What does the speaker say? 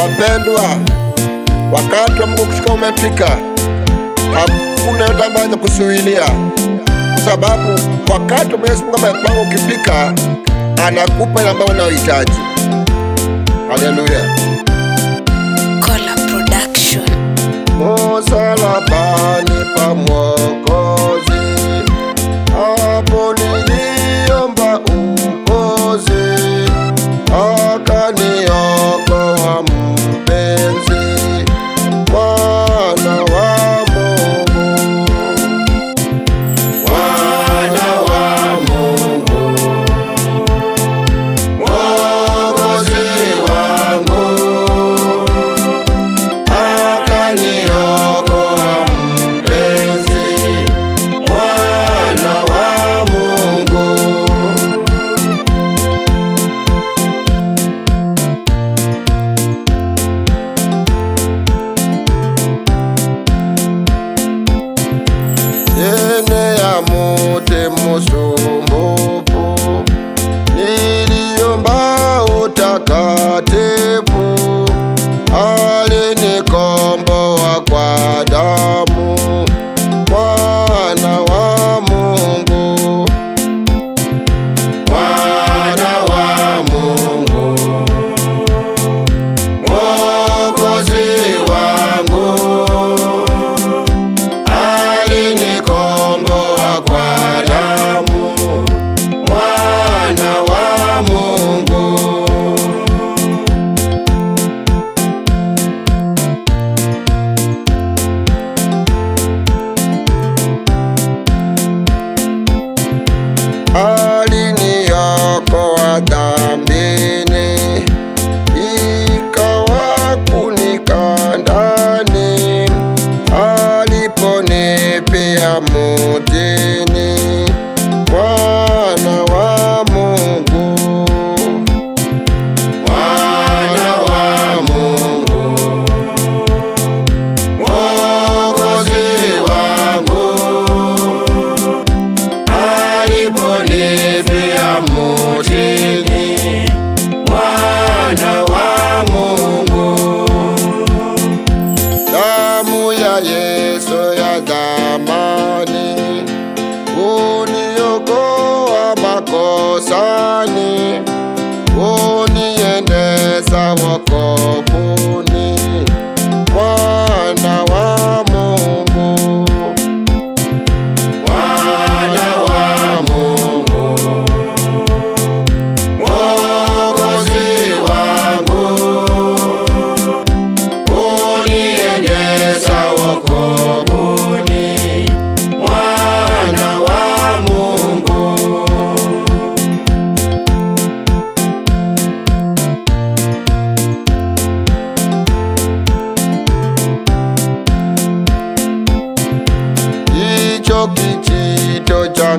Wapendwa, wakati wa Mungu kufika umefika. Hakuna yote ambaye anaweza kuzuilia, kwa sababu wakati wa Mwenyezi Mungu amepanga ukifika, anakupa ile ambayo unayohitaji. Haleluya. Kola Production. Msalabani pa Mwokozi, hapo niliomba uokozi, akaniokoa mpenzi, mwana wa Mungu, mwana wa Mungu, Mwokozi wangu, akaniokoa mpenzi, mwana wa Mungu. Chini ya muti musumbufu niliomba utakatifu, alinikomboa kwa damu, mwana wa Mungu, mwana wa Mungu, Mwokozi wangu, alinikomboa kwa damu, mwana wa Mungu. Aliniokoa dhambini, ikawa kunika ndani, aliponipia mutini, mwana wa Mungu, mwana wa Mungu, Mwokozi wangu, aliponipia mutini, mwana wa Mungu. Damu ya Yesu ya thamani, uniokoa makosani, uniendeza wokovuni, mwana wa Mungu, mwana wa Mungu, Mwokozi wangu, uniendeza wokovuni, mwana wa Mungu. Hicho kijito cha